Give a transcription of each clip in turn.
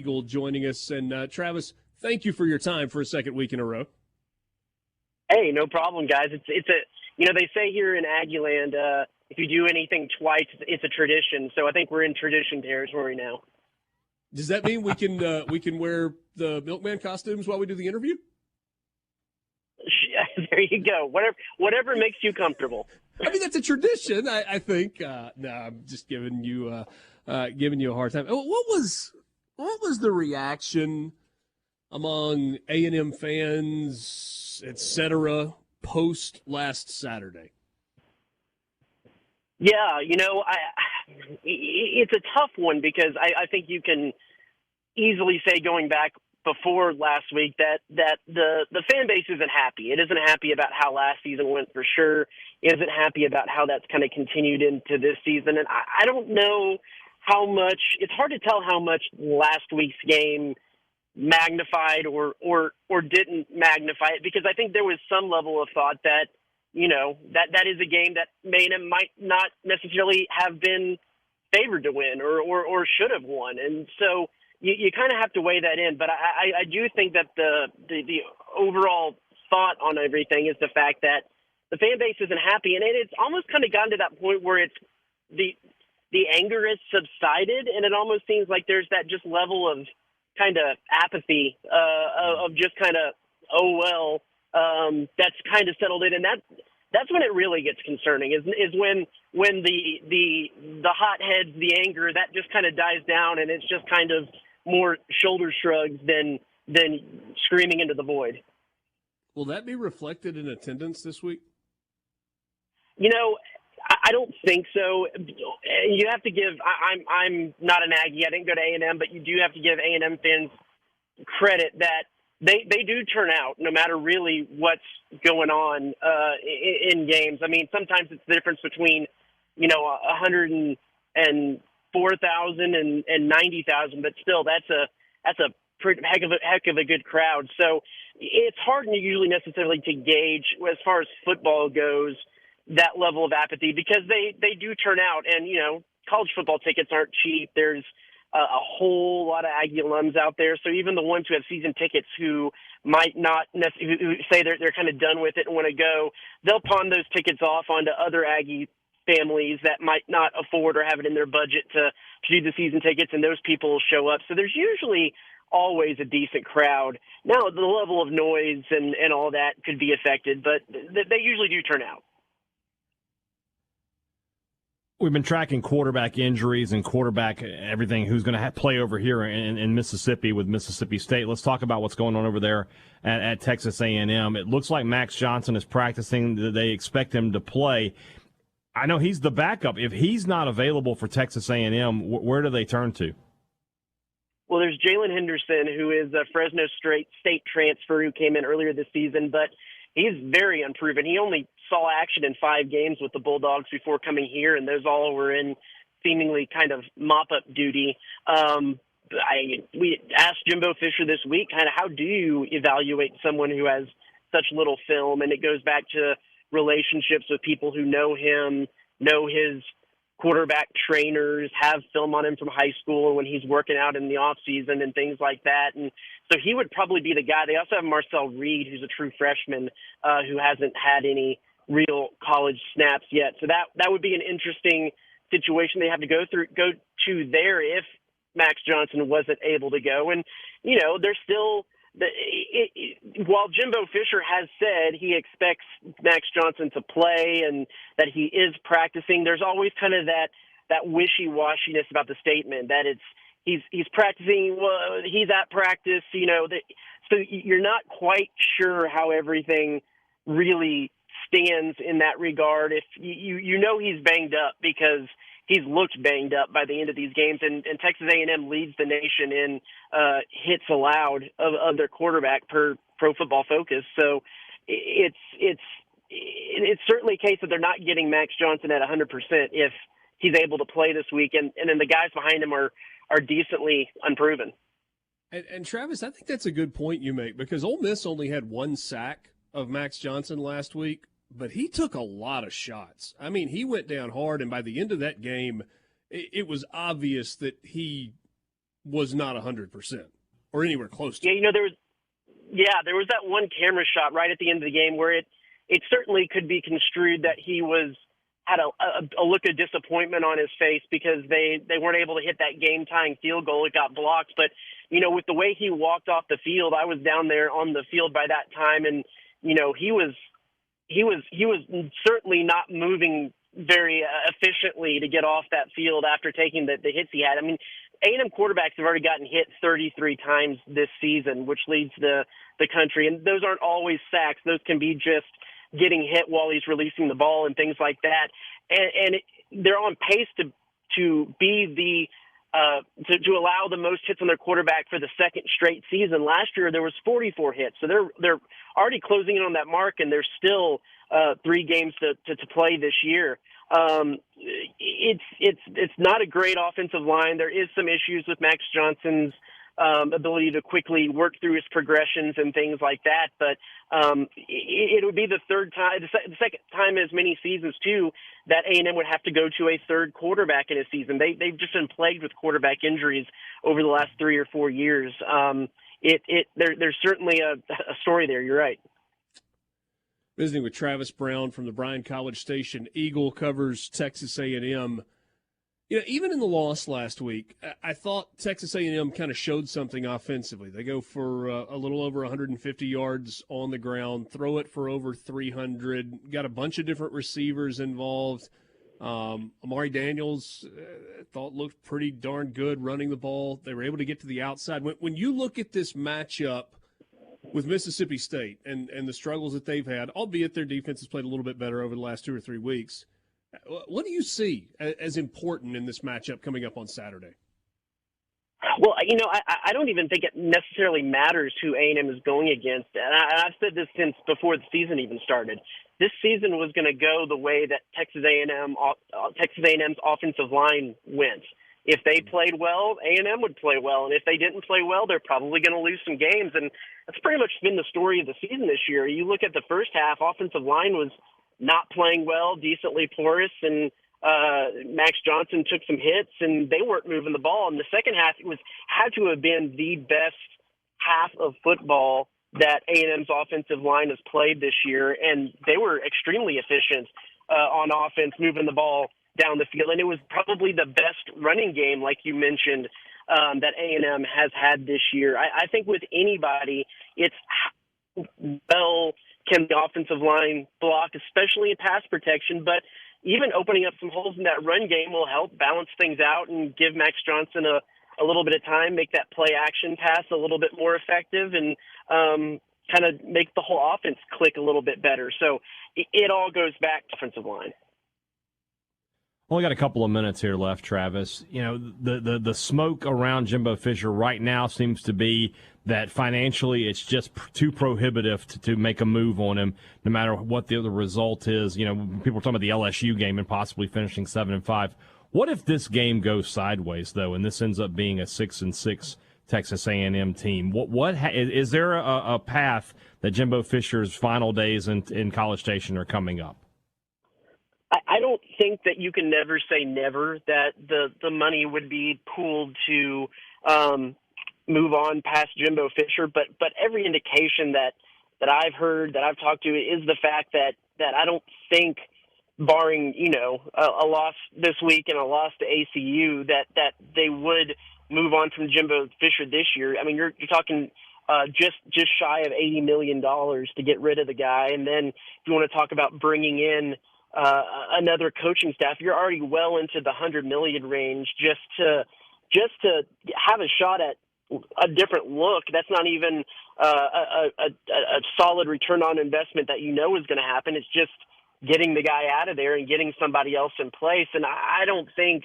Eagle joining us. And Travis, thank you for your time for a second week in a row. Hey, no problem, guys. They say here in Aggieland, if you do anything twice, it's a tradition. So I think we're in tradition territory now. Does that mean we can wear the milkman costumes while we do the interview? There you go. Whatever makes you comfortable. I mean, that's a tradition, I think. No, I'm just giving you a hard time. What was the reaction among A&M fans, etc., post last Saturday? Yeah, it's a tough one because I think you can easily say going back before last week that the fan base isn't happy. It isn't happy about how last season went for sure. It isn't happy about how that's kind of continued into this season. And I don't know how much – it's hard to tell how much last week's game magnified or didn't magnify it, because I think there was some level of thought that, that is a game that might not necessarily have been favored to win or should have won. And so – You kind of have to weigh that in, but I do think that the overall thought on everything is the fact that the fan base isn't happy, and it's almost kind of gotten to that point where it's the anger has subsided, and it almost seems like there's that just level of kind of apathy of just kind of that's kind of settled in, and that's when it really gets concerning. Is when the hotheads, the anger, that just kind of dies down, and it's just kind of more shoulder shrugs than screaming into the void. Will that be reflected in attendance this week? I don't think so. You have to give. I'm not an Aggie. I didn't go to A&M, but you do have to give A&M fans credit that they do turn out no matter really what's going on in games. I mean, sometimes it's the difference between 104,000 and 90,000, but still that's a pretty heck of a good crowd. So it's hard usually necessarily to gauge as far as football goes that level of apathy, because they do turn out, and college football tickets aren't cheap. There's a whole lot of Aggie alums out there, so even the ones who have season tickets who might not necessarily, who say they're kind of done with it and want to go, they'll pawn those tickets off onto other Aggie families that might not afford or have it in their budget to do the season tickets, and those people will show up. So there's usually always a decent crowd. Now, the level of noise and all that could be affected, but they usually do turn out. We've been tracking quarterback injuries and quarterback everything who's going to play over here in Mississippi with Mississippi State. Let's talk about what's going on over there at Texas A&M. It looks like Max Johnson is practicing. They expect him to play. I know he's the backup. If he's not available for Texas A&M, where do they turn to? Well, there's Jalen Henderson, who is a Fresno State transfer who came in earlier this season, but he's very unproven. He only saw action in 5 games with the Bulldogs before coming here, and those all were in seemingly kind of mop-up duty. We asked Jimbo Fisher this week, kind of how do you evaluate someone who has such little film, and it goes back to relationships with people who know him, know his quarterback trainers, have film on him from high school and when he's working out in the off season and things like that. And so he would probably be the guy. They also have Marcel Reed, who's a true freshman who hasn't had any real college snaps yet. So that would be an interesting situation they have to go to there if Max Johnson wasn't able to go. And, they're still while Jimbo Fisher has said he expects Max Johnson to play and that he is practicing, there's always kind of that wishy-washiness about the statement that he's practicing, well, he's at practice, so you're not quite sure how everything really stands in that regard. If he's banged up because he's looked banged up by the end of these games, and Texas A&M leads the nation in hits allowed of their quarterback per Pro Football Focus. So it's certainly a case that they're not getting Max Johnson at 100% if he's able to play this week, and then the guys behind him are decently unproven. And Travis, I think that's a good point you make, because Ole Miss only had 1 sack of Max Johnson last week, but he took a lot of shots. I mean, he went down hard, and by the end of that game, it was obvious that he was not 100% or anywhere close to. Yeah, there was that one camera shot right at the end of the game where it certainly could be construed that he had a look of disappointment on his face because they weren't able to hit that game-tying field goal. It got blocked. But, with the way he walked off the field, I was down there on the field by that time, and, he was certainly not moving very efficiently to get off that field after taking the hits he had. I mean, A&M quarterbacks have already gotten hit 33 times this season, which leads the country. And those aren't always sacks. Those can be just getting hit while he's releasing the ball and things like that. And they're on pace to be to allow the most hits on their quarterback for the second straight season. Last year there was 44 hits, so they're already closing in on that mark, and there's still 3 games to play this year. It's not a great offensive line. There is some issues with Max Johnson's ability to quickly work through his progressions and things like that. But it would be the second time in as many seasons too that A&M would have to go to a third quarterback in a season. They've just been plagued with quarterback injuries over the last 3 or 4 years. There's certainly a story there. You're right. Visiting with Travis Brown from the Bryan-College Station Eagle, covers Texas A&M. Even in the loss last week, I thought Texas A&M kind of showed something offensively. They go for a little over 150 yards on the ground, throw it for over 300, got a bunch of different receivers involved. Amari Daniels, thought looked pretty darn good running the ball. They were able to get to the outside. When you look at this matchup with Mississippi State and the struggles that they've had, albeit their defense has played a little bit better over the last 2 or 3 weeks, what do you see as important in this matchup coming up on Saturday? Well, I don't even think it necessarily matters who A&M is going against. And I've said this since before the season even started. This season was going to go the way that Texas A&M's offensive line went. If they played well, A&M would play well. And if they didn't play well, they're probably going to lose some games. And that's pretty much been the story of the season this year. You look at the first half, offensive line was not playing well, decently porous, and Max Johnson took some hits, and they weren't moving the ball. In the second half, had to have been the best half of football that A&M's offensive line has played this year, and they were extremely efficient on offense, moving the ball down the field. And it was probably the best running game, like you mentioned, that A&M has had this year. I think with anybody, it's well can the offensive line block, especially in pass protection, but even opening up some holes in that run game will help balance things out and give Max Johnson a little bit of time, make that play action pass a little bit more effective, and kind of make the whole offense click a little bit better. So it all goes back to offensive line. Only got a couple of minutes here left, Travis. The smoke around Jimbo Fisher right now seems to be that financially it's just too prohibitive to make a move on him, no matter what the result is. People are talking about the LSU game and possibly finishing 7-5. What if this game goes sideways, though, and this ends up being a 6-6 Texas A&M team? Is there a path that Jimbo Fisher's final days in College Station are coming up? I don't think that you can never say never, that the money would be pooled to move on past Jimbo Fisher. But every indication that I've heard, that I've talked to, is the fact that I don't think, barring, a loss this week and a loss to ACU, that they would move on from Jimbo Fisher this year. I mean, you're talking just shy of $80 million to get rid of the guy. And then if you want to talk about bringing in another coaching staff, you're already well into the $100 million range just to have a shot at a different look. That's not even a solid return on investment that is going to happen. It's just getting the guy out of there and getting somebody else in place. And I don't think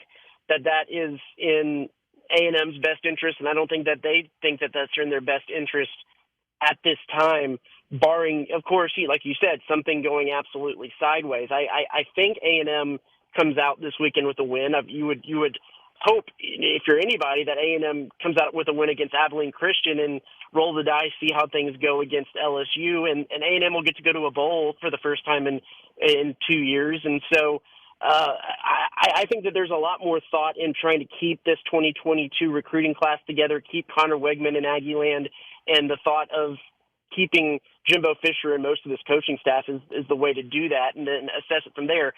that is in A&M's best interest, and I don't think that they think that that's in their best interest at this time, barring, of course, like you said, something going absolutely sideways. I think A&M comes out this weekend with a win. You would hope, if you're anybody, that A&M comes out with a win against Abilene Christian and roll the dice, see how things go against LSU, and A&M will get to go to a bowl for the first time in 2 years. And so I think that there's a lot more thought in trying to keep this 2022 recruiting class together, keep Connor Wegman in Aggieland, and the thought of keeping Jimbo Fisher and most of this coaching staff is the way to do that, and then assess it from there.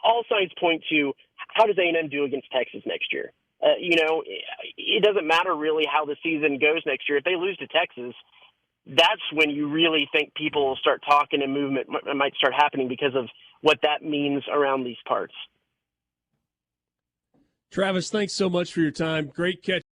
All signs point to how does A&M do against Texas next year? It doesn't matter really how the season goes next year. If they lose to Texas, that's when you really think people will start talking and movement might start happening because of what that means around these parts. Travis, thanks so much for your time. Great catch.